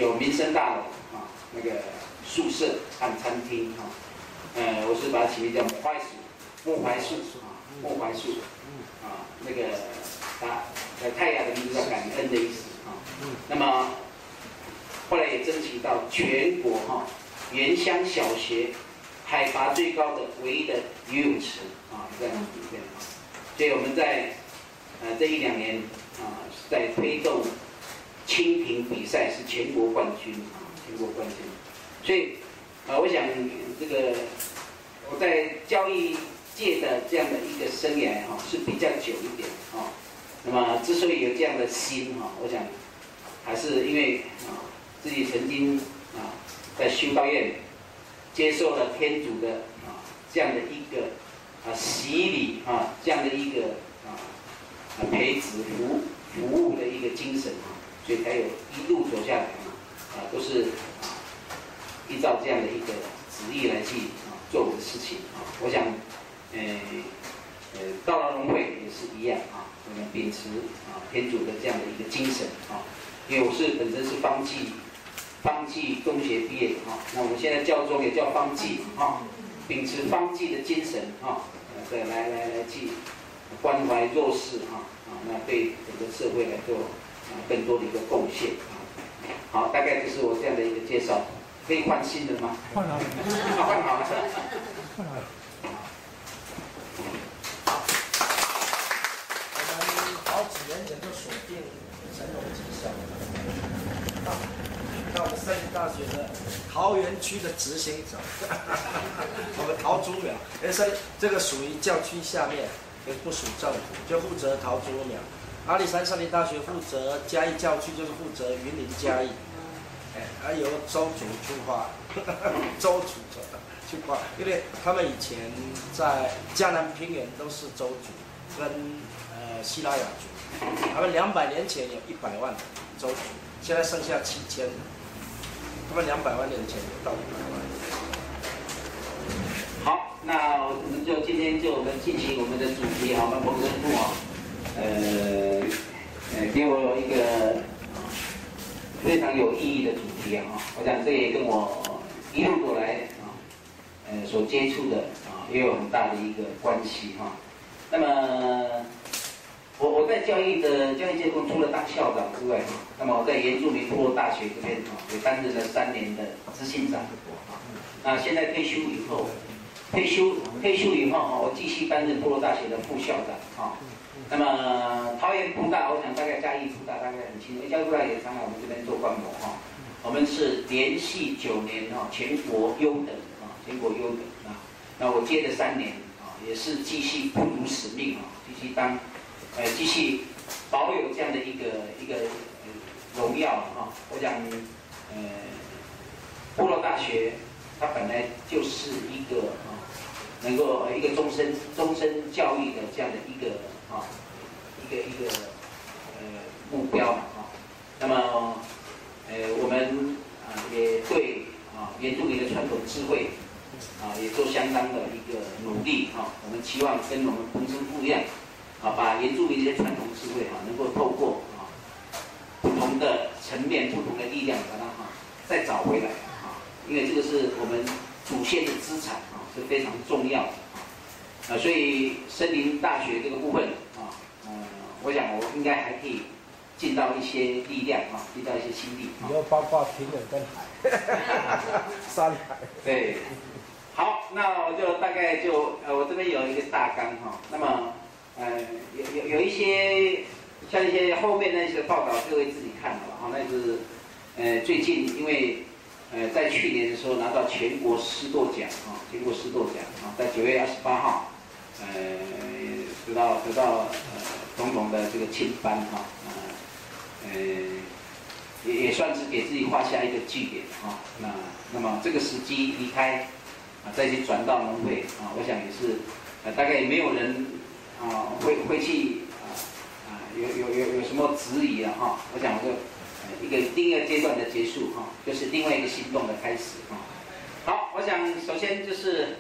有民生大楼啊，那个宿舍和餐厅哈，我是把它起名叫木槐树啊，那个泰雅的名字叫感恩的意思啊。那么后来也争取到全国原乡小学海拔最高的唯一的游泳池啊，这样子对啊。所以我们在这1、2年在推动蜻蜓比赛是全国冠军啊，全国冠军。所以我想这个我在教育界的这样的一个生涯是比较久一点啊。那么之所以有这样的心我想还是因为自己曾经在修道院接受了天主的这样的一个洗礼这样的一个培植服务的一个精神所以才有一路走下来都是依照这样的一个旨意来去做我的事情我想到了农会也是一样我们秉持天主的这样的一个精神因为我本身是方济中学毕业的那我们现在教宗也叫方济秉持方济的精神对来去关怀弱势那对整个社会来做更多的一个贡献好，大概就是我这样的一个介绍，可以换新的吗？换好了，换好了，换好了。我们好几年前就锁定神农技校，那我们森林大学的桃园区的执行长，我们桃竹苗，这个属于教区下面，也不属政府，就负责桃竹苗。阿里山森林大学负责嘉义教区，就是负责云林嘉义，由州主出发，州主去发，因为他们以前在嘉南平原都是州主，跟西拉雅族，他们200年前有100万州主，现在剩下7000，他们200万年前有到100万。好，那我们今天我们进行我们的主题我们彭神父给我一个非常有意义的主题我想这也跟我一路走来所接触的也有很大的一个关系那么我在教育界中除了当校长之外那么我在原住民部落大学这边也担任了3年的执行长那现在退休以后，我继续担任部落大学的副校长那么桃园部大，我想大概嘉义部大大概很清楚，嘉义部大也常来我们这边做观摩我们是连续9年全国优等全国优等那我接了3年也是继续不辱使命继续保有这样的一个荣耀我想部落大学它本来就是一个能够一个终身教育的这样的一个目标那么我们也对原住民的传统智慧也做相当的一个努力我们期望跟我们彭神父一样把原住民这些传统智慧能够透过不同的层面、不同的力量把它再找回来因为这个是我们祖先的资产是非常重要的所以森林大学这个部分我想我应该还可以尽到一些力量尽到一些心力以后包括平原跟海，山海。对，好，那我就大概我这边有一个大纲那么有一些像一些后面那些报道，各位自己看好了那是最近因为在去年的时候拿到全国师铎奖全国师铎奖在9月28号得到总统的这个钦颁也算是给自己画下一个句点那么这个时机离开再去转到农会我想也是大概也没有人会去有什么质疑了我想就另一个阶段的结束就是另外一个行动的开始好，我想首先就是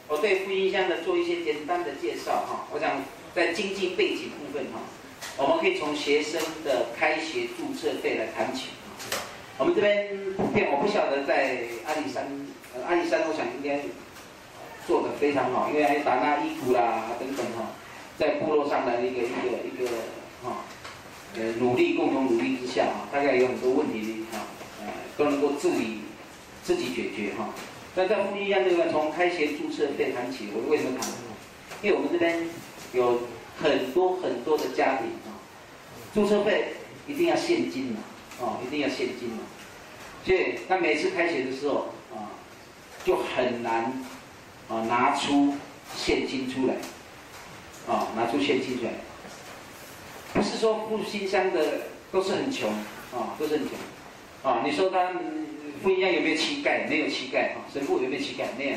我对复兴乡的做一些简单的介绍我想在经济背景部分我们可以从学生的开学注册费来谈起我们这边普遍我不晓得在阿里山，阿里山我想应该做得非常好，因为还有达纳伊谷啦等等哈，在部落上的一个努力共同努力之下大概有很多问题都能够自己解决哈。那在复兴乡这个从开学注册费谈起，我为什么谈？因为我们这边有很多的家庭注册费一定要现金嘛，一定要现金嘛，所以他每次开学的时候就很难拿出现金出来，拿出现金出来。不是说复兴乡的都是很穷都是很穷你说他复兴乡有没有乞丐？没有乞丐神父有没有乞丐？没有，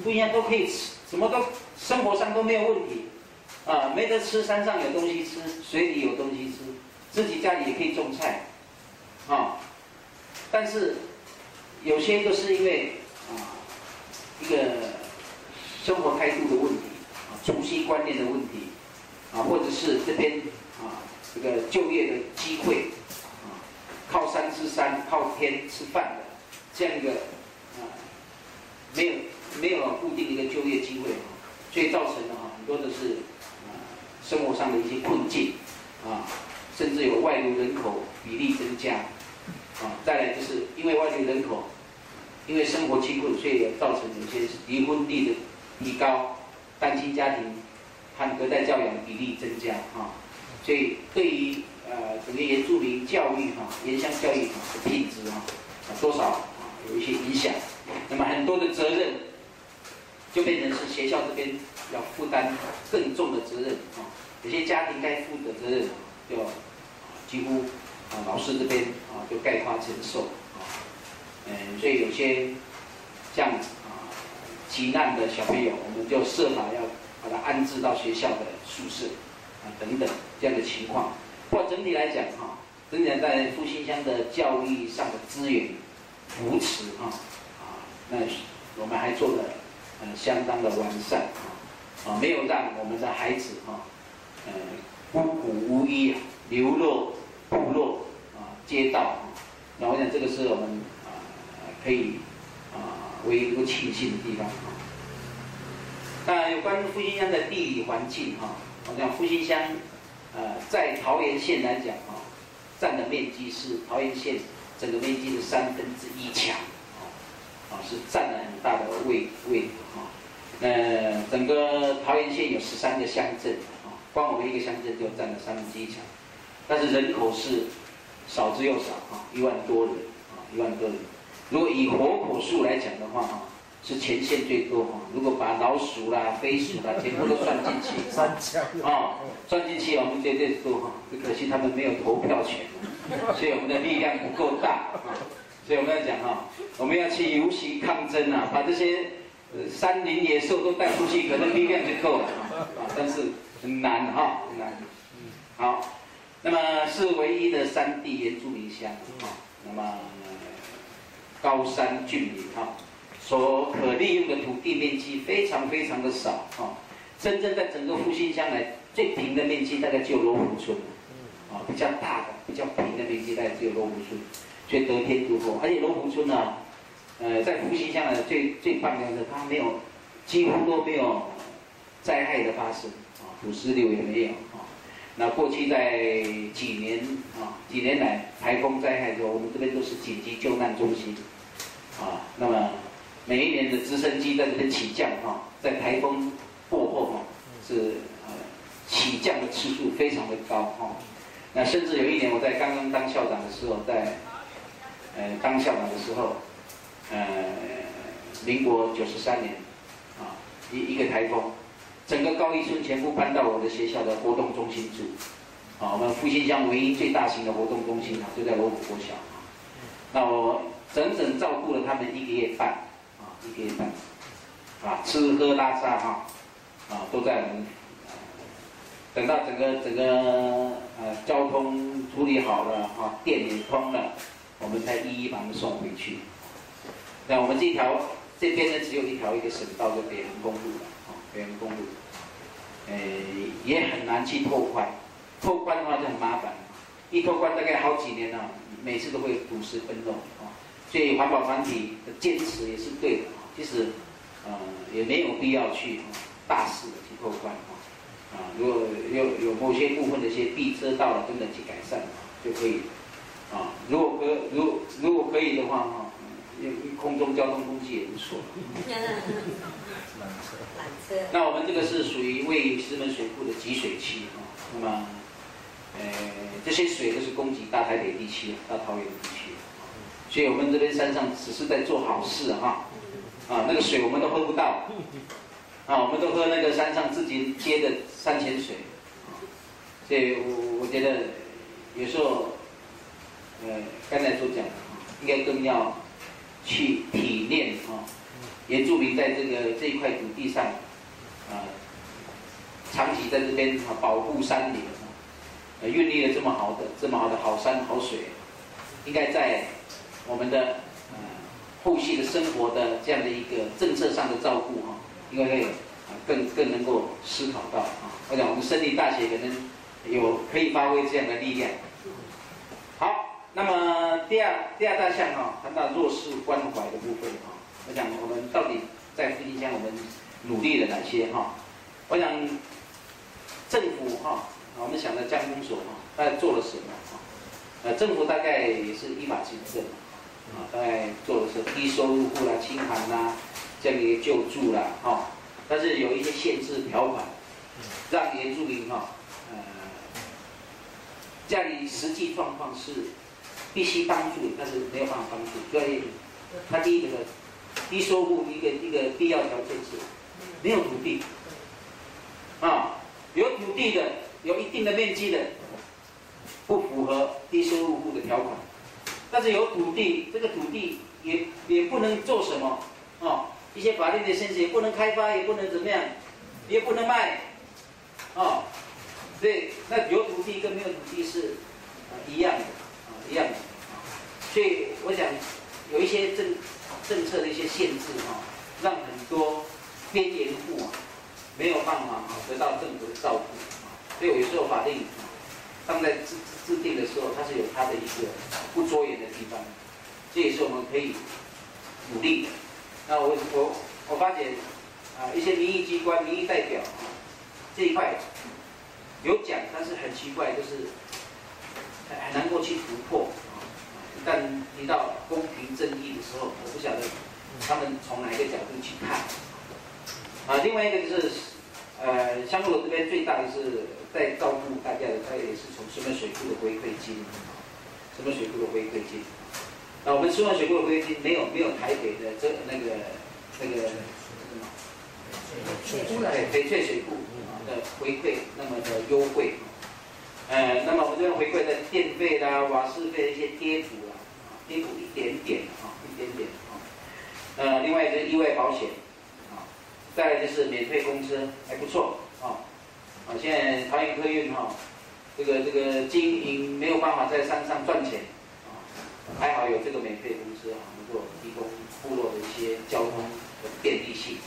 复兴乡都可以吃，什么都生活上都没有问题没得吃，山上有东西吃，水里有东西吃，自己家里也可以种菜但是有些都是因为一个生活态度的问题除夕观念的问题或者是这边这个就业的机会靠山吃山，靠天吃饭的这样一个没有固定的一个就业机会所以造成了很多的是生活上的一些困境甚至有外流人口比例增加再来就是因为外流人口，因为生活贫困，所以也造成有些离婚率的提高，单亲家庭和隔代教养的比例增加所以对于整个原住民教育原乡教育的品质多少有一些影响。那么很多的责任就变成是学校这边要负担更重的责任有些家庭该负的责任就几乎老师这边就概括承受所以有些像急难的小朋友，我们就设法要把他安置到学校的宿舍等等这样的情况。不过整体来讲整体在复兴乡的教育上的资源扶持那我们还做得相当的完善没有让我们的孩子孤苦无依流落部落街道那我想这个是我们可以唯一能够庆幸的地方那有关复兴乡的地理环境我想复兴乡在桃园县来讲占的面积是桃园县整个面积的1/3强是占了很大的位置整个桃园县有13个乡镇光我们一个乡镇就占了1/3强，但是人口是少之又少1万多人1万多人。如果以活口数来讲的话是全县最多如果把老鼠啦、飞鼠啦全部都算进去3强算进去我们绝对多可惜他们没有投票权所以我们的力量不够大所以我们要讲我们要去游行抗争把这些山林野兽都带出去，可能力量就够了但是很难很难好，那么是唯一的山地原住民乡那么高山峻岭所可利用的土地面积非常的少真正在整个复兴乡来最平的面积大概只有罗浮村比较大的比较平的面积大概只有罗浮村，所以得天独厚。而且罗浮村在复兴乡的最棒的是它没有几乎都没有灾害的发生土石流也没有那过去在几年来台风灾害的时候，我们这边都是紧急救难中心那么每一年的直升机在这边起降在台风过后是起降的次数非常的高那甚至有一年我在刚刚当校长的时候，民国93年一个台风，整个高一村全部搬到我的学校的活动中心住我们复兴乡唯一最大型的活动中心就在罗浮国小那我整整照顾了他们1个月半吃喝拉撒都在我们等到整个交通处理好了电也通了，我们才一一把他们送回去。那我们这边呢只有一个省道，就北横公路了北横公路也很难去拓宽的话就很麻烦一透关大概好几年了，每次都会土石崩漏啊，所以环保团体的坚持也是对的啊。其实也没有必要去大肆的去透关如果有某些部分的一些避遮道了等等去改善就可以如果可以的话空中交通工具也不错。缆车。那我们这个是属于位于石门水库的集水区那么这些水都是供给大台北地区到桃园地区所以我们这边山上只是在做好事那个水我们都喝不到我们都喝那个山上自己接的山泉水所以我觉得有时候刚才所讲的应该更要去体验原住民在这一块土地上长期在这边保护山林孕育了这么好的好山好水，应该在我们的后续的生活的这样的一个政策上的照顾应该会更能够思考到我想我们森林大学可能有可以发挥这样的力量。好，那么第二大项谈到弱势关怀的部分我想我们到底在复兴乡我们努力了哪些我想政府我们想的江公所大概做了什么政府大概也是依法行政大概做的是低收入户啦、清寒啦这样的一个救助啦但是有一些限制条款，让原住民家里实际状况是必须帮助，但是没有办法帮助，所以他第一个低收入一个必要条件是没有土地有土地的有一定的面积的不符合低收入户的条款，但是有土地这个土地也不能做什么一些法律的限制也不能开发，也不能怎么样，也不能卖所以那有土地跟没有土地是一样的一样的所以我想有一些政策的一些限制让很多边缘户没有办法得到政府的照顾所以有时候法令当在制定的时候它是有它的一个不着眼的地方，这也是我们可以努力的。那我发觉一些民意机关、民意代表这一块有讲，但是很奇怪，就是很难够去突破一旦提到公平正义的时候，我不晓得他们从哪一个角度去看另外一个就是香鹿这边最大的是在照顾大家的，它也是从石门水库的回馈金，石门水库的回馈金。那我们石门水库的回馈金没有台北的那个什么翡翠水库的回馈那么的优惠那么我们这边回馈的电费啦、瓦斯费的一些贴补贴补一点点另外就是意外保险再来就是免费公车还不错现在桃园客运这个经营没有办法在山上赚钱还好有这个免费公车能够提供部落的一些交通的便利性。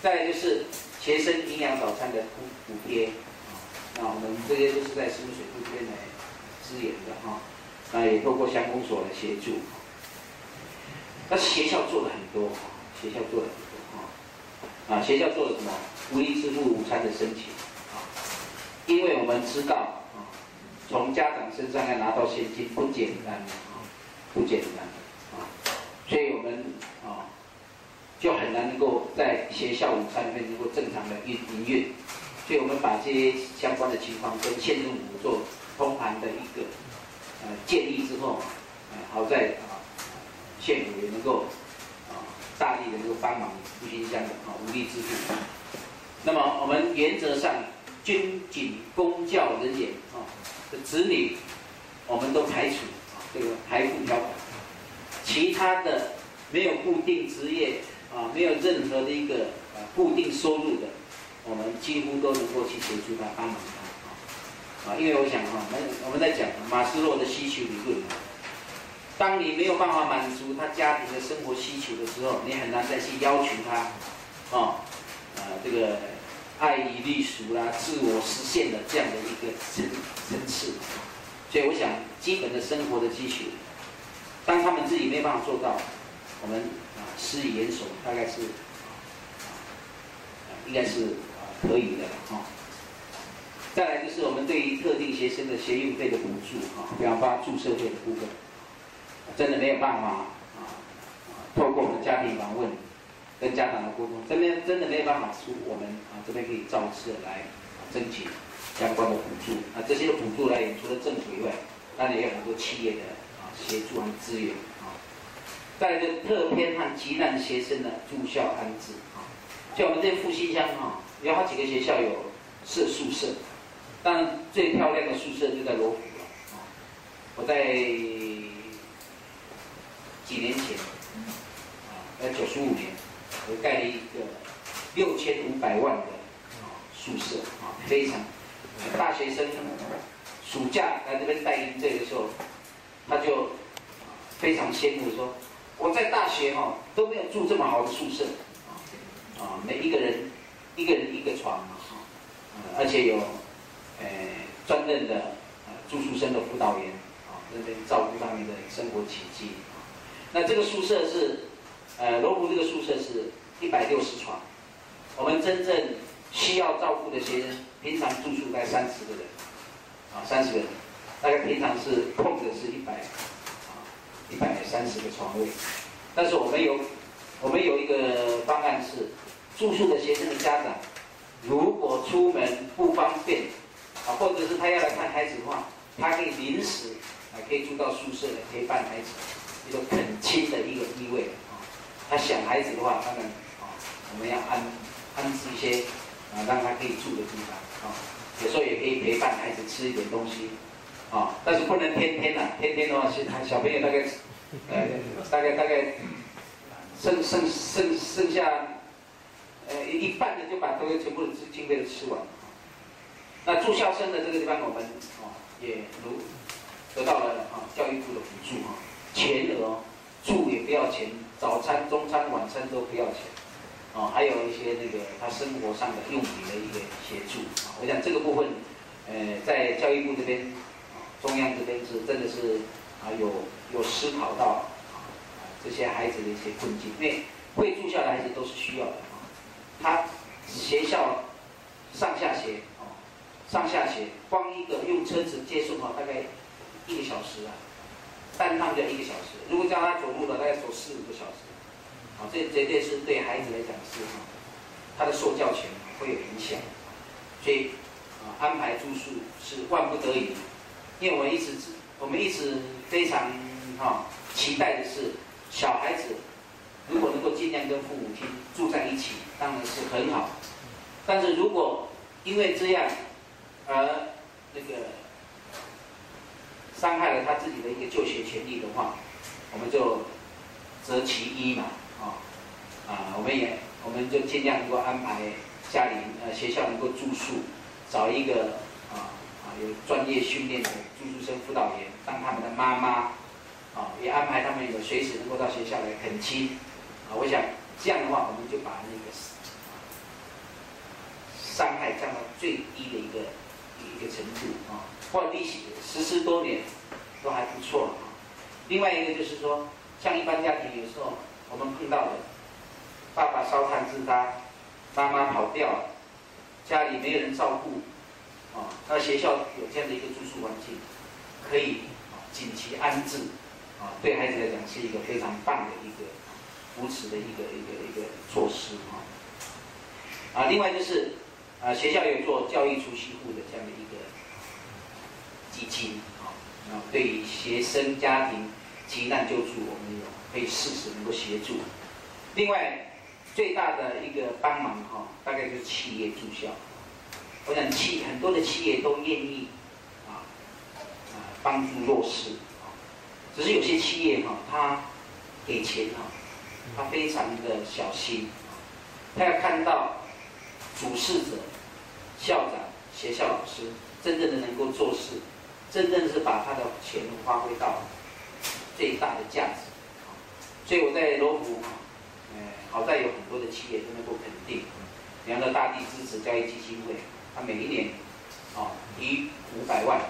再来就是学生营养早餐的补贴那我们这些都是在石门水库这边来支援的那也透过乡公所来协助那学校做了很多学校做了什么福利支付午餐的申请因为我们知道从家长身上要拿到现金不简单所以我们就很难能够在学校午餐里面能够正常的营运，所以我们把这些相关的情况跟县政府做通盘的一个建议之后好在县府也能够大力的能够帮忙复兴乡的无力支付。那么我们原则上军警公教人员的子女我们都排除这个排付条款，其他的没有固定职业没有任何的一个固定收入的，我们几乎都能够去协助他帮忙他因为我想我们在讲马斯洛的需求理论当你没有办法满足他家庭的生活需求的时候，你很难再去要求他这个爱与隶属啦、自我实现的这样的一个层次。所以我想，基本的生活的基础，当他们自己没办法做到，我们施以援手，大概是应该是可以的哈。再来就是我们对于特定学生的学运费的补助比方说注册费的部分，真的没有办法透过我们的家庭访问跟家长的沟通，真的没有办法出我们这边可以造册来争取相关的补助。这些的补助来源除了政府以外，当然也有很多企业的协助和资源再来就是特偏和急难学生的住校安置像我们这复兴乡有好几个学校有设宿舍，当然最漂亮的宿舍就在罗浮了我在几年前在95年，我盖了一个6500万的宿舍非常大学生暑假来这边带营队的时候，他就非常羡慕说，我在大学都没有住这么好的宿舍每一个人一个床而且有专任的住宿生的辅导员那边照顾他们的生活起居那这个宿舍是罗浮这个宿舍是160床，我们真正需要照顾的学生，平常住宿在30个人30个人，大概平常是空的是130个床位，但是我们有一个方案是，住宿的学生的家长，如果出门不方便或者是他要来看孩子的话，他可以临时可以住到宿舍来陪伴孩子，一个恳亲的一个意味他想孩子的话，当然我们要安置一些让他可以住的地方有时候也可以陪伴孩子吃一点东西但是不能天天天天的话，小朋友大概剩下一半的就把这个全部的经费都吃完。那住校生的这个地方，我们也得到了教育部的补助全额住也不要钱，早餐、中餐、晚餐都不要钱还有一些他生活上的用品的一个协助我想这个部分在教育部这边中央这边是真的是有思考到这些孩子的一些困境，因为会住校的孩子都是需要的他学校上下学光一个用车子接送大概1个小时单趟就1个小时，如果叫他走路的，大概走4-5个小时这绝对是对孩子来讲是他的受教权会有影响，所以安排住宿是万不得已，因为我们一直非常期待的是小孩子如果能够尽量跟父母亲住在一起，当然是很好，但是如果因为这样而伤害了他自己的一个就学权利的话，我们就择其一嘛我们就尽量能够安排家里学校能够住宿，找一个有专业训练的住宿生辅导员当他们的妈妈也安排他们有随时能够到学校来恳亲我想这样的话，我们就把伤害降到最低的一个程度或者利息10多年都还不错另外一个就是说，像一般家庭有时候我们碰到的，爸爸烧炭自杀，妈妈跑掉了，家里没有人照顾那学校有这样的一个住宿环境，可以紧急安置对孩子来讲是一个非常棒的一个扶持的一个措施另外就是学校有做教育储蓄户的这样的一个基金对于学生家庭急难救助，我们可以适时能够协助。另外最大的一个帮忙大概就是企业住校。我想很多的企业都愿意帮助弱势只是有些企业他给钱他非常的小心他要看到主事者、校长、学校老师真正的能够做事，真正是把他的钱发挥到最大的价值所以我在罗浮好在有很多的企业都能够肯定梁乐大地支持教育基金会，他每一年提500万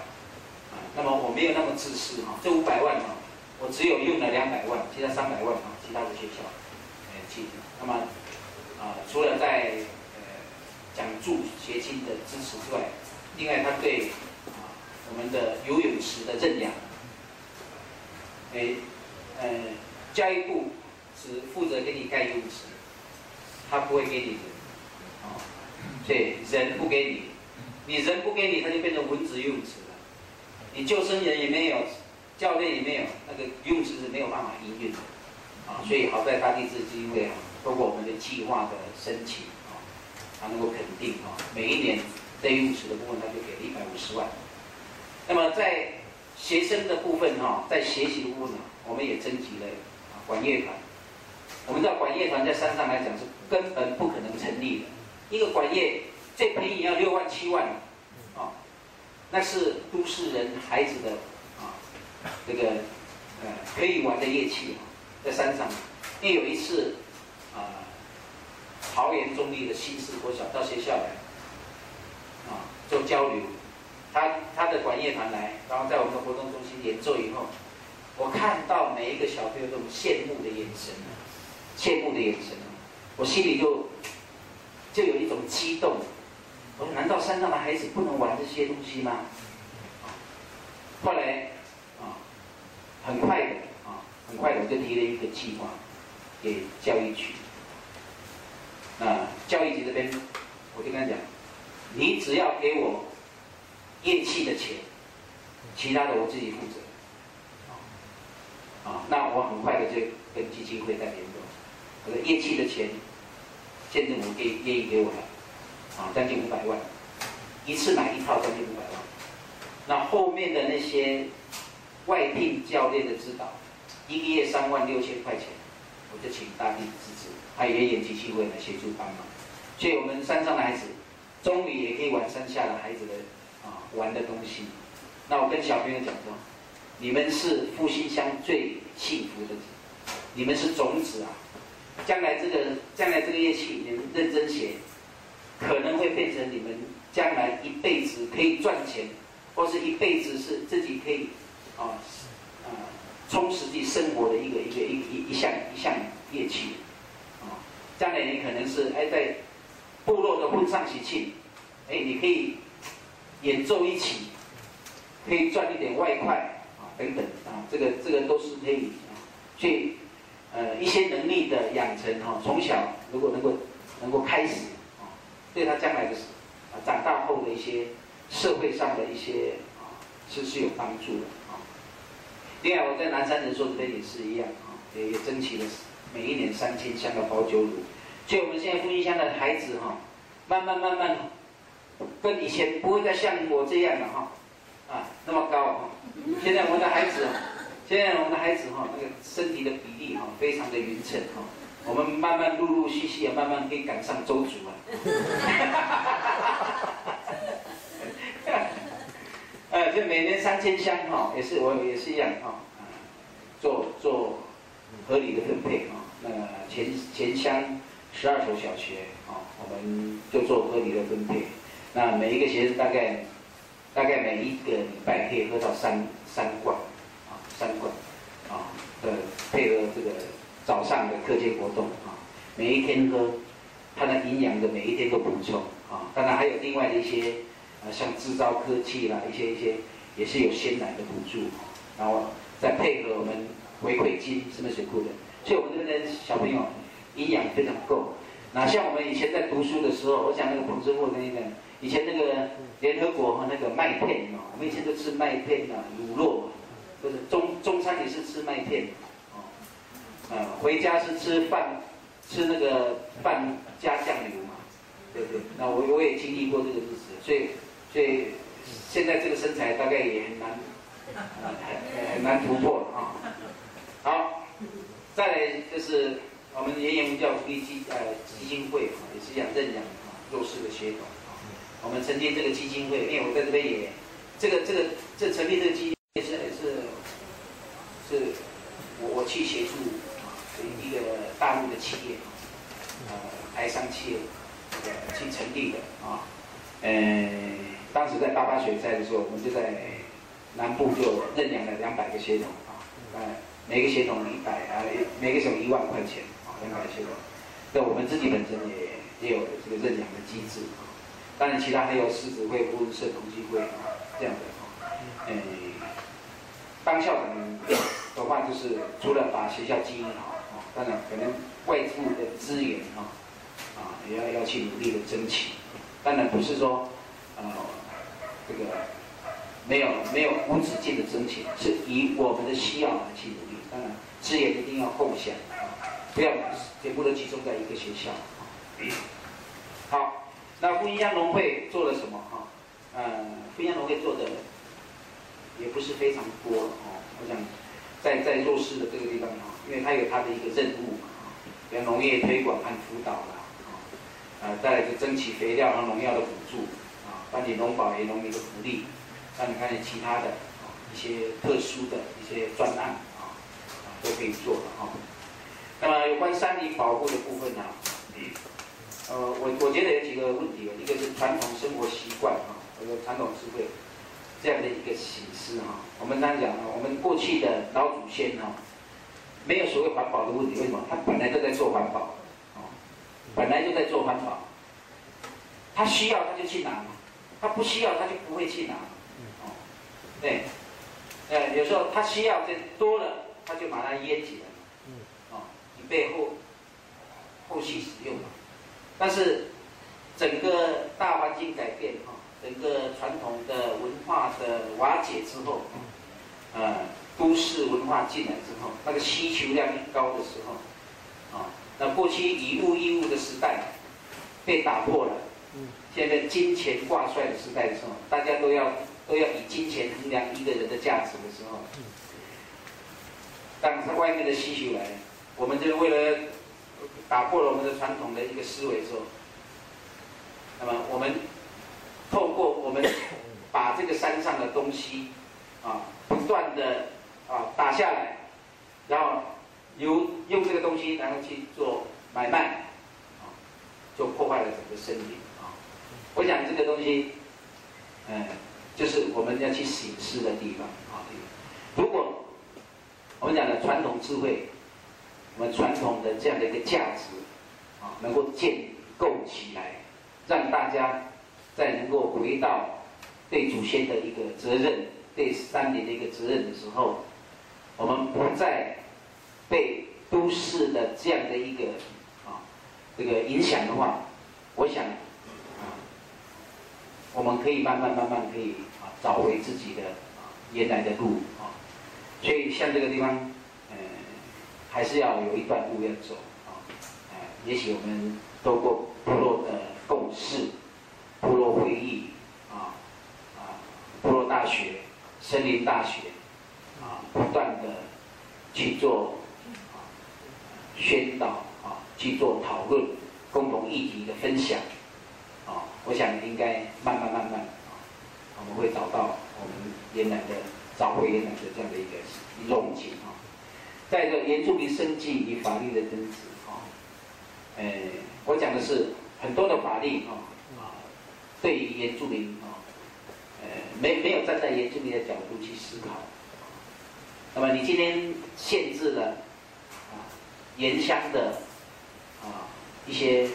那么我没有那么自私哈，这500万哈，我只有用了200万，其他300万哈，其他的学校，那么除了在奖助学金的支持之外，另外他对我们的游泳池的认养，教育部只负责给你盖游泳池，他不会给你的，所以人不给你，你人不给你，他就变成文职游泳池了，你救生员也没有，教练也没有，那个游泳池是没有办法营运的，所以好在大地质基金会通过我们的计划的申请，他能够肯定每一年在游泳池的部分，他就给了150万。那么在学生的部分在学习的部分我们也征集了管乐团。我们知道管乐团在山上来讲是根本不可能成立的，一个管乐最便宜也要6万7万那是都市人孩子的这个可以玩的乐器在山上。因为有一次桃园中立的新市国小到学校来做交流，他的管乐团来，然后在我们的活动中心演奏以后，我看到每一个小朋友这种羡慕的眼神，我心里就有一种激动。我说：难道山上的孩子不能玩这些东西吗？后来很快的我就提了一个计划给教育局。教育局这边我就跟他讲，你只要给我乐器的钱，其他的我自己负责。那我很快的就跟基金会在联络，我说乐器的钱，县政府愿意给我了，将近500万，一次买1套将近500万。那后面的那些外聘教练的指导，1个月36000块钱，我就请大地支持，还有原研基金会来协助帮忙，所以我们山上的孩子终于也可以玩山下的孩子的玩的东西。那我跟小朋友讲说，你们是复兴乡最幸福的，你们是种子将来这个乐器你们认真学，可能会变成你们将来一辈子可以赚钱，或是一辈子是自己可以充实自己生活的一项乐器。将来你可能是在部落的婚丧喜庆，你可以演奏一起，可以赚一点外快等等这个都是可以所以一些能力的养成从小如果能够开始对他将来的长大后的一些社会上的一些是有帮助的另外我在南山人寿这边也是一样也争取了每一年3000箱的保酒乳，所以我们现在复兴乡的孩子慢慢跟以前不会再像我这样了那么高现在我们的孩子那个身体的比例非常的匀称我们慢慢陆续慢慢可以赶上周族就每年3000箱我也是一样做合理的分配那前乡12所小学我们就做合理的分配。那每一个学生大概每一个礼拜可以喝到3罐配合这个早上的课间活动每一天喝，它的营养的每一天都补充当然还有另外的一些像制造科技啦，一些也是有鲜奶的补助然后再配合我们回馈金是不是水库的，所以我们这边的小朋友营养非常够。那像我们以前在读书的时候，我想那个彭师傅跟你讲，以前那个联合国那个麦片我们以前都吃麦片乳酪或者中餐也是吃麦片回家是吃那个饭加酱油对不对？那我也经历过这个日子，所以现在这个身材大概也很难突破了好，再来就是我们原文教福利基金会也是一样认养弱势的血统我们成立这个基金会，因为我在这边也这成立这个基金会是我去协助一个大陆的企业台商企业去成立的当时在88水灾的时候，我们就在南部就认养了200个血统每个血统每个血统1万块钱200个血统。那我们自己本身也有这个认养的机制当然其他还有狮子会、福社统计会这样的当校长的话，就是除了把学校经营好当然可能外部的资源也要去努力的争取。当然不是说这个没有无止境的争取，是以我们的需要来去努力。当然资源一定要共享不要全部都集中在一个学校好，那福音乡农会做了什么福音乡农会做的也不是非常多我想在弱势的这个地方因为它有它的一个任务比如农业推广和辅导再来就争取肥料和农药的补助办理农保也农民的福利，那你看其他的一些特殊的一些专案都可以做的那么有关山林保护的部分我觉得有几个问题一个是传统生活习惯传统智慧这样的一个形式我们刚才讲我们过去的老祖先没有所谓环保的问题，为什么？他本来就在做环保本来就在做环保，他需要他就去拿他不需要他就不会去拿对有时候他需要这多了他就把它淹起来以备后续使用但是整个大环境改变整个传统的文化的瓦解之后都市文化进来之后那个需求量一高的时候那过去以物易物的时代被打破了现在金钱挂帅的时代的时候大家都要以金钱衡量一个人的价值的时候当他外面的需求来我们就为了打破了我们的传统的一个思维之后那么我们透过我们把这个山上的东西不断的打下来然后用这个东西然后去做买卖就破坏了整个森林我想这个东西就是我们要去省思的地方如果我们讲的传统智慧我们传统的这样的一个价值能够建构起来让大家再能够回到对祖先的一个责任对山林的一个责任的时候我们不再被都市的这样的一个这个影响的话我想我们可以慢慢可以找回自己的原来的路所以像这个地方还是要有一段路要走也许我们透过部落的共识部落会议部落大学森林大学不断的去做宣导去做讨论共同议题的分享我想应该慢慢我们会找到我们找回原来的这样的一个荣景再一个原住民生计与法律的增值我讲的是很多的法律对于原住民没有站在原住民的角度去思考那么你今天限制了原乡的一些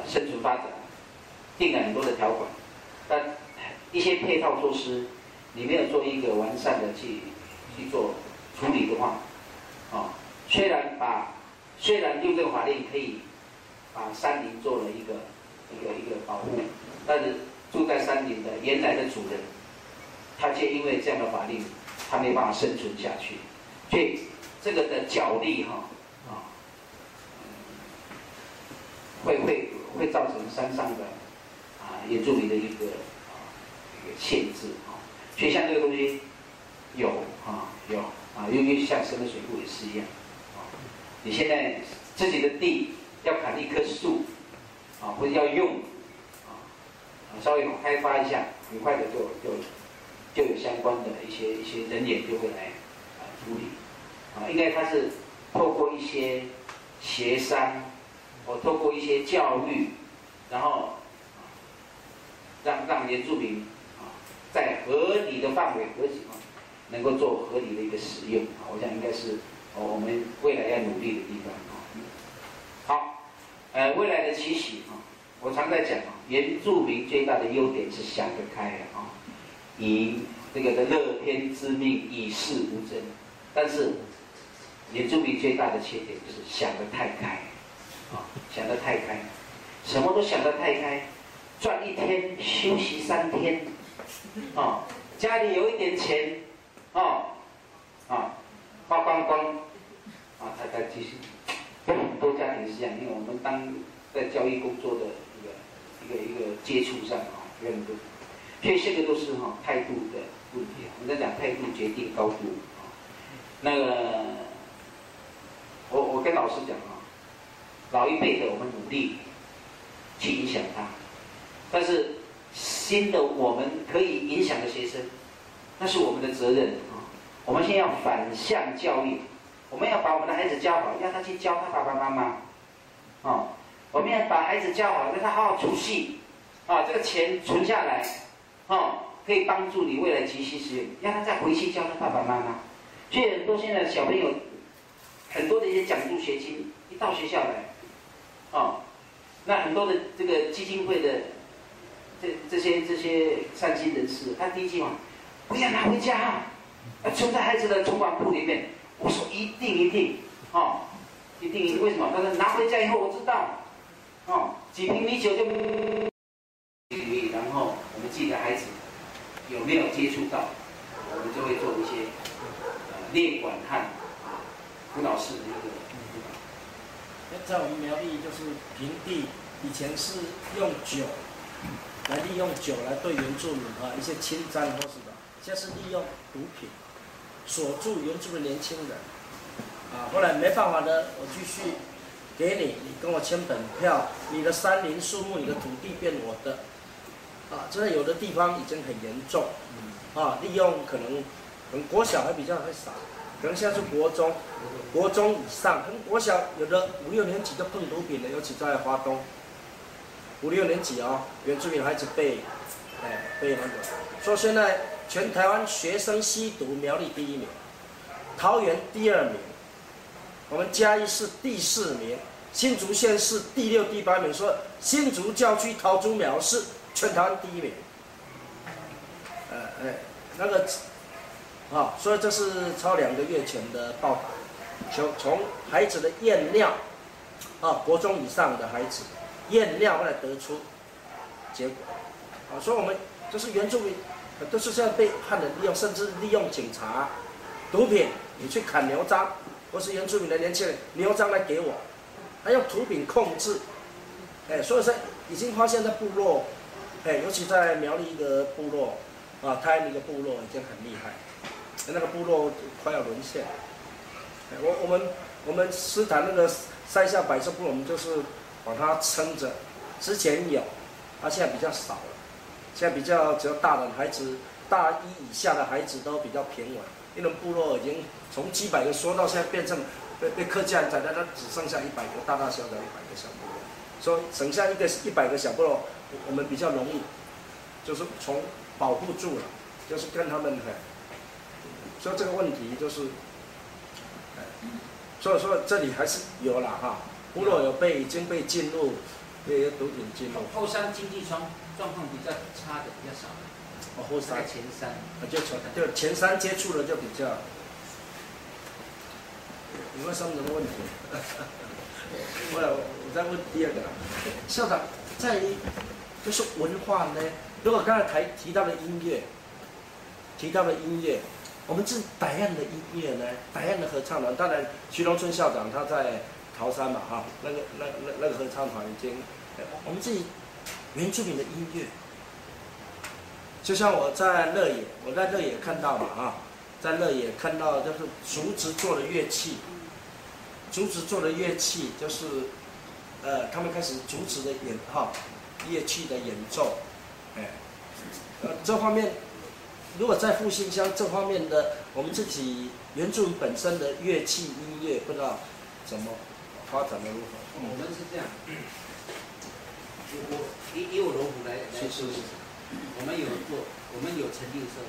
生存发展定了很多的条款但一些配套措施你没有做一个完善的去做处理的话虽然用这个法令可以把山林做了一个保护但是住在山林的原来的主人他却因为这样的法令他没办法生存下去所以这个的角力会造成山上的原住民的一个限制所以像这个东西有因为像深的水库也是一样你现在自己的地要砍一棵树或者要用稍微开发一下很快的就有相关的一些人员就会来处理应该它是透过一些协商透过一些教育然后让原住民在合理的范围和情况，能够做合理的一个使用啊，我想应该是我们未来要努力的地方啊。好，未来的期许啊，我常在讲啊，原住民最大的优点是想得开啊，以这个的乐天知命，与世无争。但是原住民最大的缺点就是想得太开啊，想得太开，什么都想得太开，赚1天休息3天啊，家里有一点钱啊花光光啊，他继续。有很多家庭是这样，因为我们当在教育工作的一个接触上啊，有很多，所以这个都是态度的问题啊。我们在讲态度决定高度啊。那个，我跟老师讲啊，老一辈的我们努力去影响他，但是新的我们可以影响的学生，那是我们的责任啊。我们现在要反向教育。我们要把我们的孩子教好，让他去教他爸爸妈妈，我们要把孩子教好，让他好好储蓄，这个钱存下来，可以帮助你未来急需使用，让他再回去教他爸爸妈妈。所以很多现在小朋友，很多的一些奖助学金一到学校来，那很多的这个基金会的这些善心人士，他第一句话，不要拿回家，要存在孩子的存款簿里面。我说一定，一定，为什么？他说拿回家以后我知道，几瓶米酒就，然后我们自己的孩子有没有接触到，我们就会做一些列管和辅导式的一个。在我们苗栗就是平地，以前是用酒来利用酒来对原住民一些侵占或是的，现在是利用毒品。锁住原住的年轻人，后来没办法呢，我继续给你，你跟我签本票，你的山林树木、你的土地变我的，真的有的地方已经很严重，利用可能国小还比较少，可能现在是国中以上，可能国小有的5、6年级就碰毒品了，尤其在花东，5、6年级原住民孩子被那个，所以现在。全台湾学生吸毒，苗栗第1名，桃园第2名，我们嘉义市第4名，新竹县市第6、第8名，说新竹教区桃竹苗是全台湾第1名。那个所以这是超2个月前的报道，从孩子的验尿，国中以上的孩子验尿后来得出结果，所以我们就是原住民。都是这样被汉人利用，甚至利用警察、毒品，你去砍牛樟，或是原住民的年轻人牛樟来给我，还用毒品控制，所以说已经发现在部落，尤其在苗栗一个部落，台湾一个部落已经很厉害，那个部落快要沦陷。我们斯坦那个山下百色部，我们就是把它撑着，之前有，现在比较少了。现在比较只要大的孩子，大1以下的孩子都比较平稳，因为部落已经从几百个缩到现在变成被客家人宰的，它只剩下100个大大小小100个小部落，所以省下100个小部落，我们比较容易，就是从保护住了，就是跟他们所以这个问题就是，所以说这里还是有了部落已经被进入，被毒品进入。后山经济状况比较差的比较少，后山前山就前山接触了就比较，有没有什么问题？我再问第2个，校长在于就是文化呢？如果刚才提到的音乐，我们是傣样的音乐呢，傣样的合唱团，当然徐荣春校长他在桃山嘛那个合唱团已经，我们自己。原住民的音乐，就像我在乐野看到嘛在乐野看到就是竹子做的乐器，就是他们开始竹子的乐器的演奏，这方面如果在复兴乡这方面的，我们自己原住民本身的乐器音乐不知道怎么发展的如何。我们是这样。以我龙虎来说，我们有成立社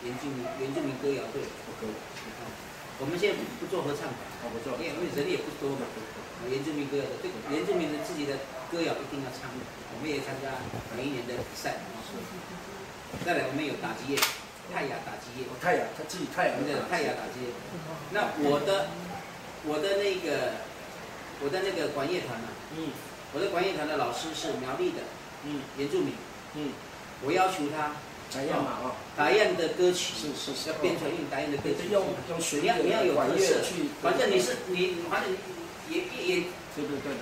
原住民歌谣队。我们现在不做合唱团，不做，因为人也不多嘛。原住民歌谣的，这个原住民的自己的歌谣一定要唱。我们也参加每一年的比赛。再来，我们有打击乐，泰雅打击乐。泰雅，他自己泰雅的泰雅打击乐。那我的那个管乐团啊，我的管乐团的老师是苗栗的，原住民，我要求他。打样的歌曲是要编成用打样的歌曲，用你要有特色，反正你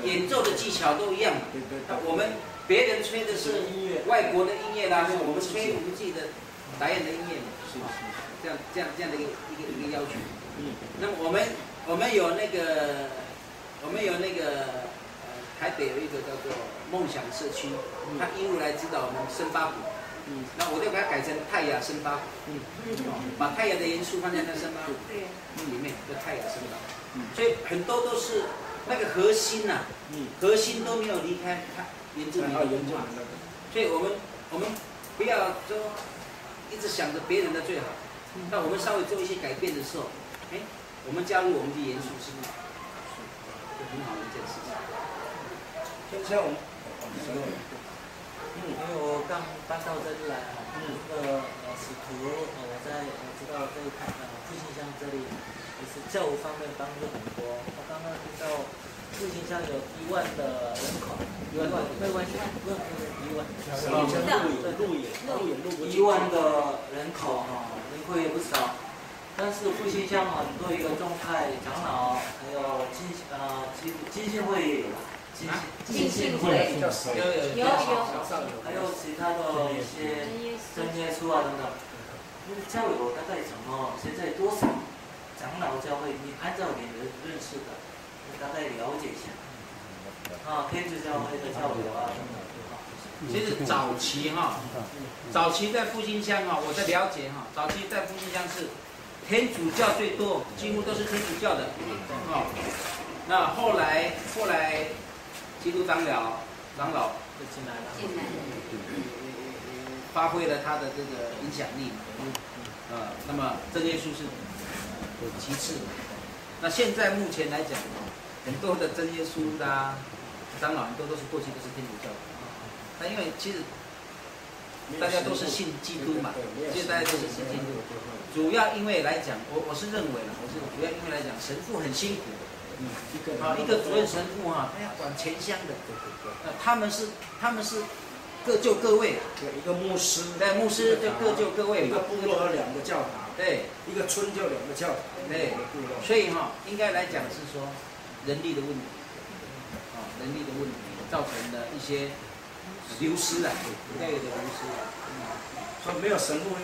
演奏的技巧都一样嘛。我们别人吹的是外国的音乐啦，我们吹我们自己的打样的音乐嘛。这样的一个要求。那么我们有那个台北有一个叫做梦想社区，他义务来指导我们声巴鼓。那我就把它改成泰雅声巴鼓，把泰雅的元素放在那声巴鼓里面，叫泰雅声巴鼓。所以很多都是那个核心呐，核心都没有离开原住民的文化。所以我们不要说一直想着别人的最好，那我们稍微做一些改变的时候，我们加入我们的元素是很好的一件事情。像我们。因为我刚搬到这里来使徒我知道这一块复兴乡这里也是教育方面帮助很多。我刚刚听到复兴乡有1万的人口，1万没关系，1万，1万的人口人口也不少。但是复兴乡很多一个状态，长老还有基金会也有吧。浸信会有，还有其他的一些真耶稣啊等等。教友大概现在多少长老教会？你按照你的认识的，你大概了解一下。天主教会的教友啊。其实早期在复兴乡我在了解早期在复兴乡是天主教最多，几乎都是天主教的那后来。基督长老就进来了，发挥了他的这个影响力那么真耶稣是其次。那现在目前来讲，很多的真耶稣的长老很多都是过去都是天主教的那因为其实大家都是信基督嘛，其实大家都是信基督。主要因为来讲，我是认为主要因为来讲，神父很辛苦。一个主任神父他要管全乡的，他们是各就各位，一个牧师，对，牧师就各就各位，一个部落有2个教堂，对，一个村就2个教堂，对，所以应该来讲是说人力的问题，人力的问题造成的一些流失应该有的流失说没有神父，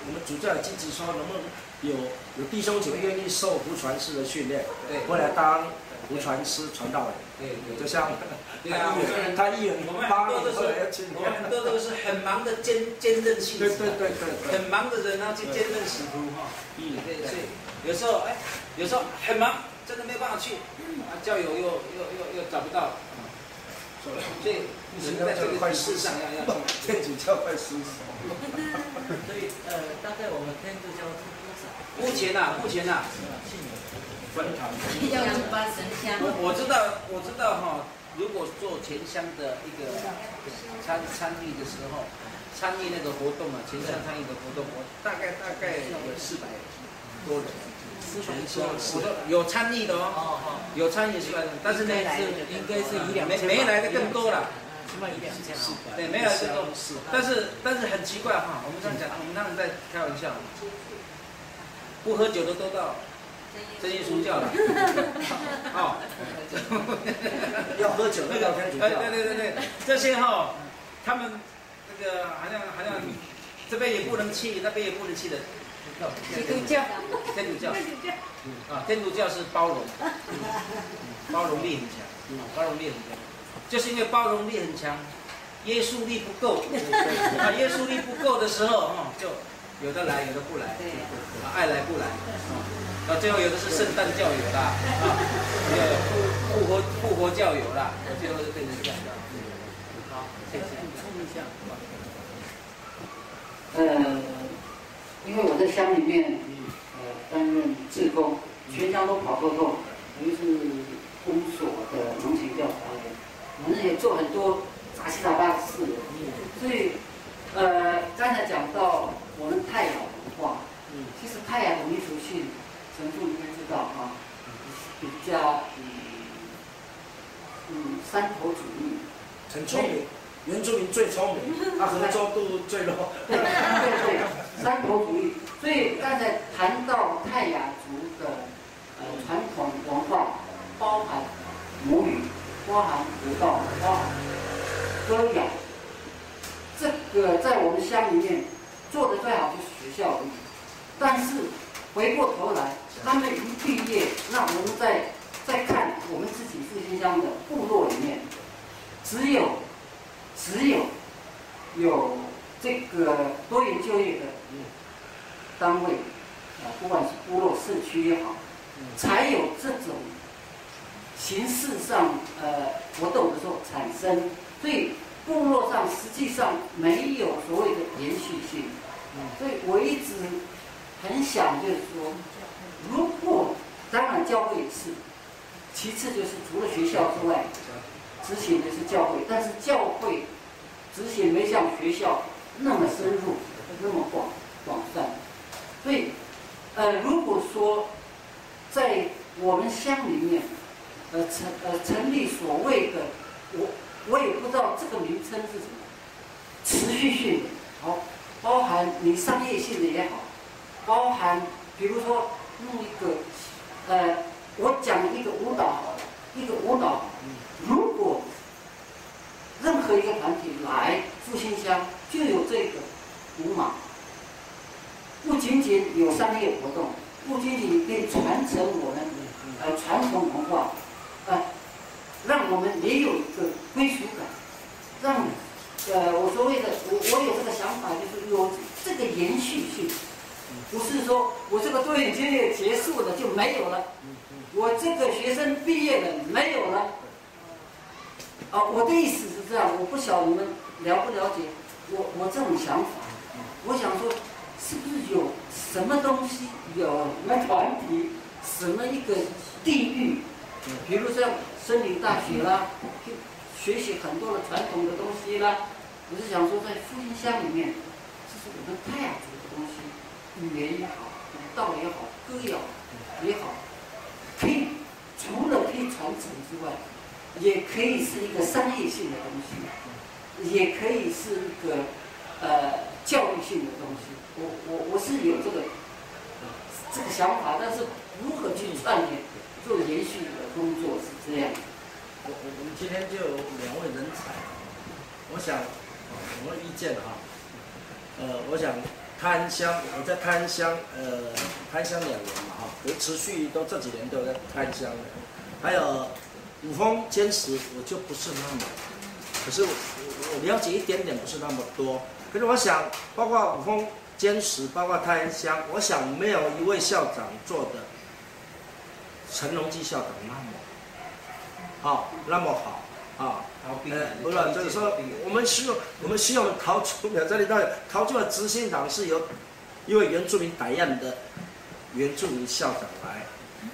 我们主教积极说，能不能有弟兄姐妹愿意受胡传师的训练，过来当胡传师传道人，对，就像他一人我们很多都是很忙的兼任性质，对，很忙的人去兼任使徒对，所以有时候很忙，真的没有办法去，教友又找不到，所以人在这个事上要天主教快失守。所以大概我们天主教是多少？目前分堂。我知道如果做全乡的一个参与的时候，参与那个活动全乡参与的活动，我大概有400多人。有参与的有参与出来的，但是呢应该是1-2千，没来的更多了。起码1-2千对，没来的更多。但是很奇怪我们这样讲，我们当然在开玩笑。不喝酒的都到真耶稣教了。要喝酒的聊天主教。对，这些他们那个好像这边也不能去，那边也不能去的。基督教，天主教，天主教是包容，包容力很强，包容力很强，就是因为包容力很强，约束力不够，约束力不够的时候就有的来，有的不来，爱来不来，最后有的是圣诞教友啦，复活教友啦，最后就变成这样。好，谢谢。补充一下。因为我在乡里面，担任志工，全乡都跑过后，我们是公所的农情调查员，我们也做很多杂七杂八的事，所以，刚才讲到我们泰雅文化，其实泰雅的民族性，陈副应该知道啊，比较山头主义，很聪明。原住民最聪明，他合作度最弱。对，山头主义。所以刚才谈到泰雅族的传统文化，包含母语，包含舞蹈，包含歌谣。这个在我们乡里面做的最好就是学校而已。但是回过头来，他们一毕业，那我们再看我们自己复兴乡的部落里面，只有这个多元就业的单位，不管是部落社区也好，才有这种形式上活动的时候产生。所以部落上实际上没有所谓的延续性。所以我一直很想就是说，如果当然教会也是，其次就是除了学校之外，执行的是教会，但是教会执行没像学校那么深入，那么广泛。所以，如果说在我们乡里面，成立所谓的我也不知道这个名称是什么，持续性的，好，包含你商业性的也好，包含比如说弄一个，我讲一个舞蹈好了，一个舞蹈，如果任何一个团体来复兴乡，就有这个舞马，不仅仅有商业活动，不仅仅可以传承我们传统文化，让我们也有一个归属感，让我所谓的我有这个想法，就是有这个延续性，不是说我这个多元就业结束了就没有了，我这个学生毕业了没有了。我的意思是这样，我不晓得你们了不了解我这种想法。我想说，是不是有什么东西，有什么团体，什么一个地域，比如像森林大学啦，学习很多的传统的东西啦。我是想说，在复兴乡里面，这是我们泰雅族的东西，语言也好，舞蹈也好，歌谣也好，可以除了可以传承之外，也可以是一个商业性的东西，也可以是一个教育性的东西。我是有这个想法，但是如何去串联做延续的工作是这样。我们今天就有2位人才，我想我的意见哈，我想泰安乡，我在泰安乡泰安乡2年嘛哈，持续都这几年都在泰安乡，还有五峰坚持我就不是那么，可是我了解一点点，不是那么多。可是我想，包括五峰坚持，包括泰安乡，我想没有一位校长做的陈荣基校长那么好啊。不然就是说，我们需要桃竹苗这里到底桃竹苗执行长是由一位原住民傣样的原住民校长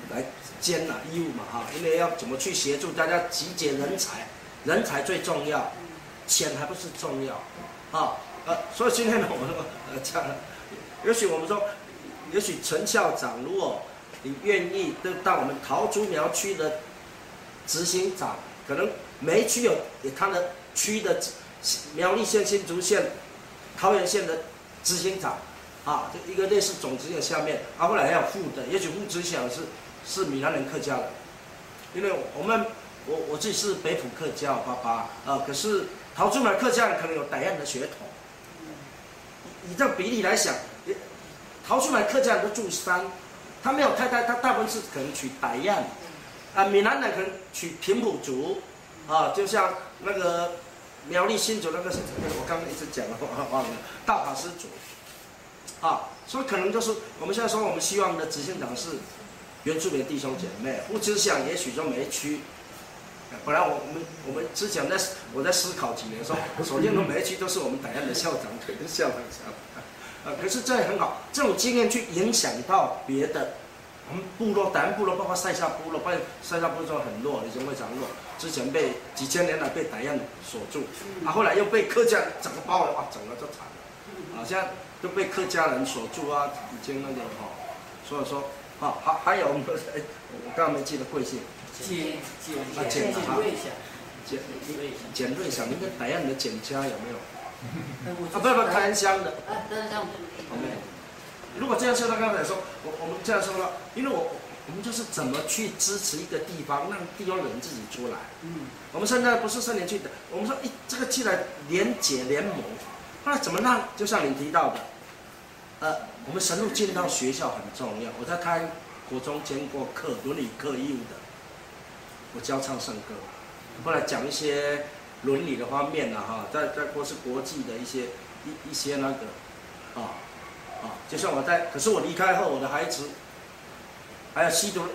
来兼义务嘛哈，因为要怎么去协助大家集结人才，人才最重要，钱还不是重要啊。所以今天呢，我讲了，也许我们说，也许陈校长，如果你愿意到我们桃竹苗区的执行长，可能每一区有他的区的苗栗县、新竹县、桃园县的执行长啊，一个类似总执行下面，后来还有副的，也许副执行长是闽南人客家人，因为我自己是北埔客家爸爸可是桃竹苗客家人可能有傣样的血统。以这个比例来想，桃竹苗客家人都住山，他没有太大，他大部分是可能取傣样，闽南人可能取平埔族，就像那个苗栗新竹那个我刚刚一直讲了，忘了大法师族，所以可能就是我们现在说，我们希望的执行长是原住民弟兄姐妹，副执行也许说每一区本来我们之前我在思考几年说，首先每一区都是我们台湾的校长跟校长可是这也很好，这种经验去影响到别的。我们部落，台湾部落包括塞夏部落，塞夏部落很弱，以前非常弱，之前被几千年来被台湾锁住，后来又被客家整个包了，哇，整个就惨了，现在都被客家人锁住啊，已经那个所以说还有我们我刚刚没记得贵姓，简瑞祥，您跟台湾的简家有没有？不，台湾乡的。台湾乡。如果这样说，他刚才说，我们这样说了，因为我们就是怎么去支持一个地方，让地方人自己出来。我们现在不是3年去的，我们说，这个既然联结联盟，那怎么让？就像你提到的，我们深入进到学校很重要。我在开国中兼过课，伦理课义务的，我教唱圣歌，后来讲一些伦理的方面在或是国际的一些那个就像可是我离开后，我的孩子还有吸毒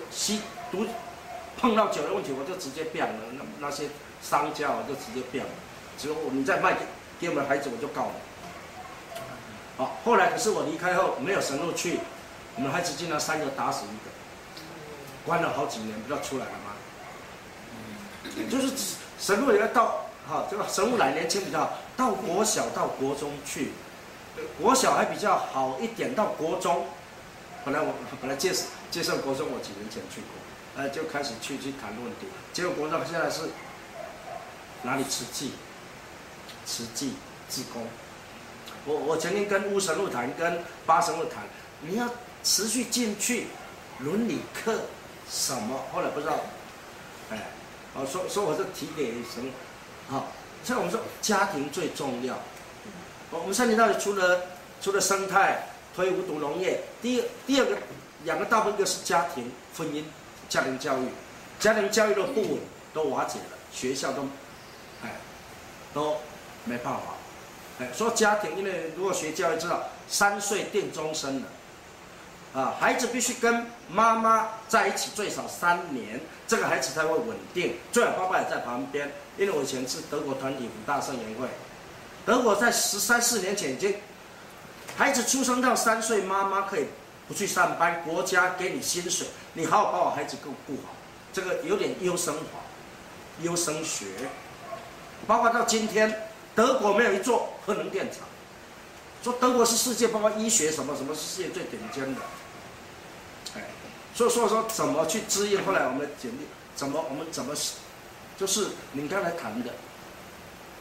碰到酒的问题，我就直接变了。那些商家我就直接变了，只有你再卖给我们的孩子，我就告你。后来可是我离开后没有神路去，我们孩子竟然3个打死1个，关了好几年，不知道出来了吗？就是神路也要到这个神路来年轻比较好，到国小到国中去。国小还比较好一点，到国中，本来介绍国中，我几年前去过，就开始去谈问题。结果国中现在是哪里慈济志工。我曾经跟乌神路谈，跟八神路谈，你要持续进去，伦理课什么，后来不知道，说我是提给神，所以我们说家庭最重要。我们3年大学除了生态推无毒农业，第二个2个大部分，一个是家庭婚姻、家庭教育，家庭教育的不稳都瓦解了，学校都没办法。说家庭，因为如果学教育知道3岁定终身了，孩子必须跟妈妈在一起最少3年，这个孩子才会稳定，最好爸爸也在旁边。因为我以前是德国团体5大圣言会。德国在13、14年前已经，孩子出生到3岁，妈妈可以不去上班，国家给你薪水，你好好把我孩子顾好。这个有点优生法、优生学，包括到今天，德国没有一座核能电厂，说德国是世界包括医学什么是世界最顶尖的，所以说怎么去支援？后来我们简历我们怎么，就是你刚才谈的，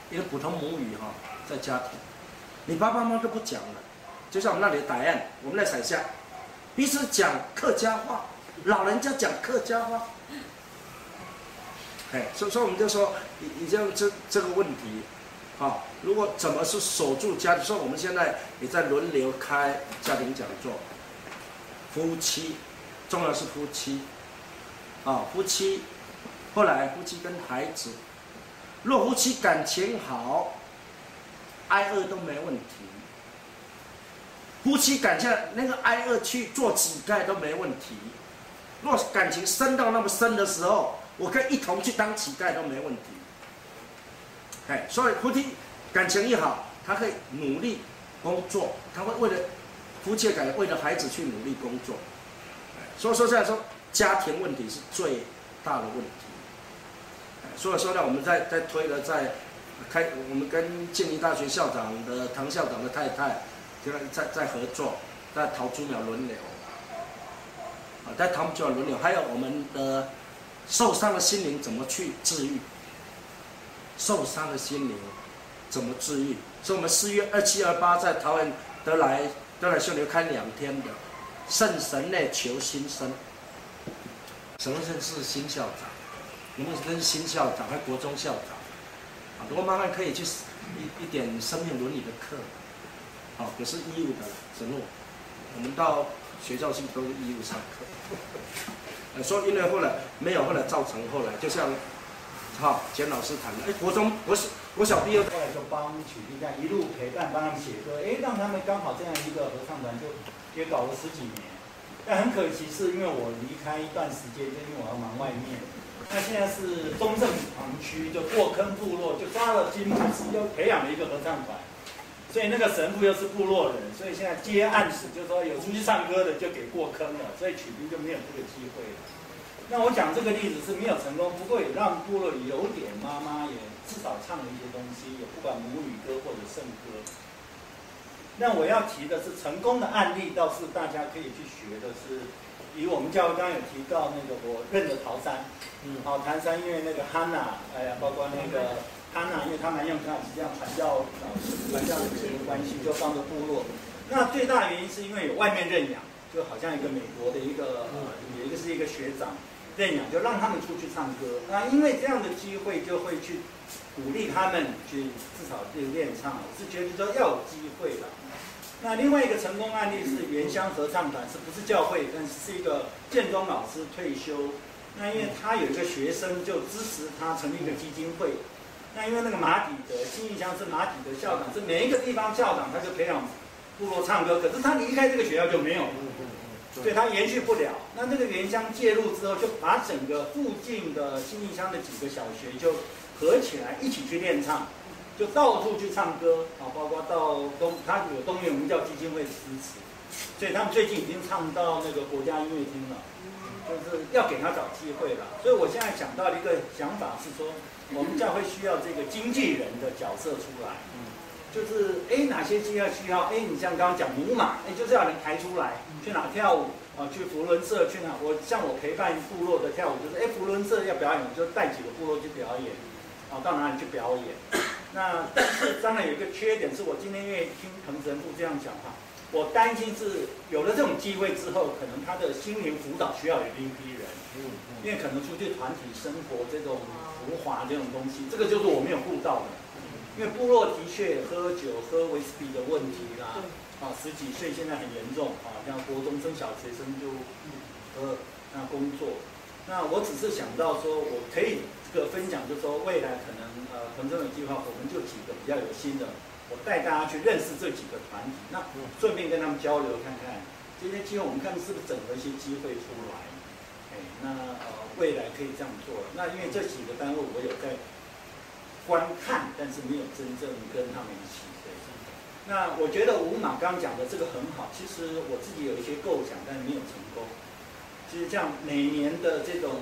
一个普通母语在家庭，你爸爸妈妈都不讲了，就像我们那里的台湾，我们在山下，彼此讲客家话，老人家讲客家话，所以我们就说，你这个问题，如果怎么是守住家庭？说我们现在也在轮流开家庭讲座，夫妻，重要是夫妻，夫妻，后来夫妻跟孩子，若夫妻感情好，挨饿都没问题。夫妻感情那个挨饿去做乞丐都没问题。若感情深到那么深的时候，我可以一同去当乞丐都没问题。所以夫妻感情一好，他可以努力工作，他会为了夫妻的感情，为了孩子去努力工作。所以说这样说，家庭问题是最大的问题。所以说呢，我们在推了，我们跟静宜大学校长的唐校长的太太，在合作，在桃竹苗轮流，在桃竹苗轮流，还有我们的受伤的心灵怎么去治愈？受伤的心灵怎么治愈？所以我们4月27、28在桃园德来修流开2天的圣神内求新生，神内是新校长。我们跟新校长和国中校长，如果慢慢可以去一点生命伦理的课，也是义务的神路，我们到学校去都是义务上课。所以因为后来没有，后来造成后来就像简老师谈的，国小毕业，后来就帮曲弟这样一路陪伴，帮他们写歌，让他们刚好这样一个合唱团也搞了10几年。但很可惜是因为我离开一段时间，就因为我要忙外面。那现在是中正堂区，就过坑部落，就抓了金牧师，又培养了一个合唱团，所以那个神父又是部落人，所以现在接案子，就是说有出去唱歌的就给过坑了，所以取兵就没有这个机会了。那我讲这个例子是没有成功，不过也让部落里有点妈妈也至少唱了一些东西，也不管母语歌或者圣歌。那我要提的是成功的案例，倒是大家可以去学的是，以我们教会刚刚有提到那个我认得陶山，陶山因为那个哈娜，包括那个哈娜，因为他蛮用他这样传教的关系，就帮着部落。那最大的原因是因为有外面认养，就好像一个美国的一个有一个是一个学长认养，就让他们出去唱歌。那因为这样的机会，就会去鼓励他们去至少去练唱。我是觉得说要有机会的。那另外一个成功案例是原乡合唱团，是不是教会？但是一个建中老师退休，那因为他有一个学生就支持他成立一个基金会。那因为那个马底德新义乡是马底德校长，是每一个地方校长他就培养部落唱歌，可是他离开这个学校就没有了，所以他延续不了。那这个原乡介入之后，就把整个附近的新义乡的几个小学就合起来一起去练唱。就到处去唱歌啊，包括到他有东元文教基金会的支持，所以他们最近已经唱到那个国家音乐厅了，就是要给他找机会了。所以我现在想到的一个想法是说，我们教会需要这个经纪人的角色出来，就是哪些需要你像刚刚讲母马，就是要人抬出来去哪跳舞啊，去福伦社去哪，像我陪伴部落的跳舞，就是福伦社要表演，我就带几个部落去表演。到哪里去表演？那但是当然有一个缺点，是我今天愿意听滕神父这样讲话，我担心是有了这种机会之后，可能他的心灵辅导需要有另一批人，因为可能出去团体生活这种浮华这种东西，这个就是我没有顾到的。因为部落的确喝酒、喝威士忌的问题啦，十几岁现在很严重像国中生小学生就工作。那我只是想到说，我可以这个分享，就是说未来可能腾升的计划，我们就几个比较有心的，我带大家去认识这几个团体，那顺便跟他们交流看看这些机会，我们看是不是整合一些机会出来。那未来可以这样做。那因为这几个单位我有在观看，但是没有真正跟他们一起。那我觉得吴马刚讲的这个很好，其实我自己有一些构想，但是没有成功。其实像每年的这种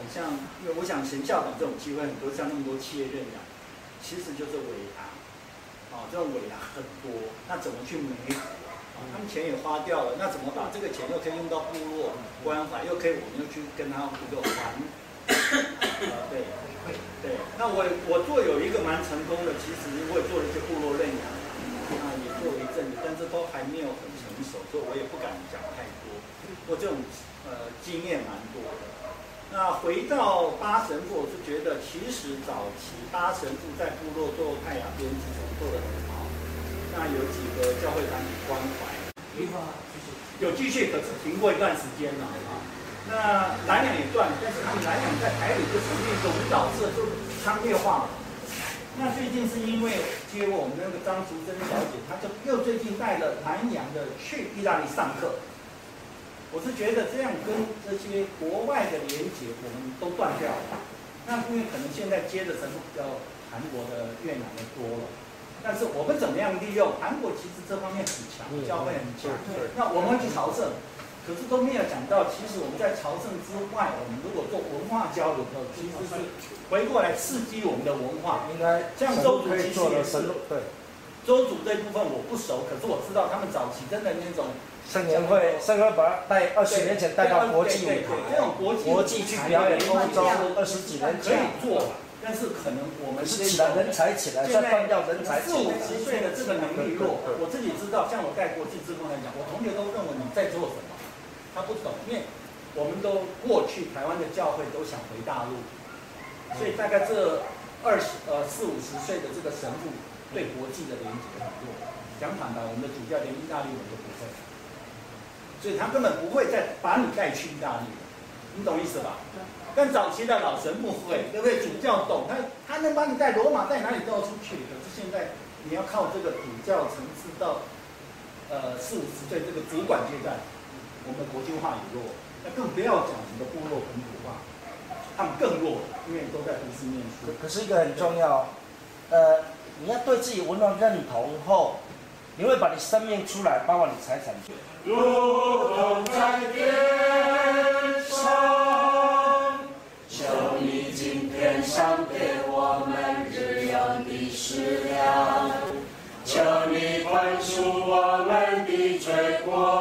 因为我想陈校长这种机会很多，像那么多企业认养，其实就是尾牙，这种尾牙很多，那怎么去媒合？他们钱也花掉了，那怎么把这个钱又可以用到部落关怀，又可以我们又去跟他一个还？对。那我做有一个蛮成功的，其实我也做了一些部落认养，也做了一阵子，但是都还没有很成熟，所以我也不敢讲太多。我这种经验蛮多的。那回到八神父，我是觉得其实早期八神父在部落做泰雅编织做得很好。那有几个教会团体关怀，有继续，可是停过一段时间了那南洋也断了，但是他们南洋在台里就成立一个舞蹈社，就商业化了。那最近是因为接我们那个张淑珍小姐，她就又最近带了南洋的去意大利上课。我是觉得这样跟这些国外的连结，我们都断掉了。那因为可能现在接的神父比较韩国的、越南的多了，但是我们怎么样利用韩国？其实这方面很强，教会很强。那我们会去朝圣，可是都没有讲到，其实我们在朝圣之外，我们如果做文化交流的时候，其实是回过来刺激我们的文化。应该像周族其实也是，对。周族这一部分我不熟，可是我知道他们早期真的那种。圣年会把他带20年前带到国际舞台，这种国际去表演欧洲20几年可以做，但是可能我们是起来人才起来，再断掉人才起来。40、50岁的这个能力弱，我自己知道，像我带国际志工来讲，我同学都认为你在做什么，他不懂，因为我们都过去台湾的教会都想回大陆，所以大概这40、50岁的这个神父对国际的连接很弱。讲坦白，我们的主教连意大利文都不会。所以他根本不会再把你带去意大利，你懂意思吧？但早期的老神不会，对不对？主教懂，他能把你带罗马，带哪里都要出去。可是现在你要靠这个主教层次到40、50岁这个主管阶段，我们的国际化也弱，那更不要讲我们的部落本土化。他们更弱，因为都在都市念书。可是一个很重要，你要对自己文化认同后，你会把你生命出来，包括你财产。如同在天上，求你今天赏给我们日用的食粮，求你宽恕我们的罪过。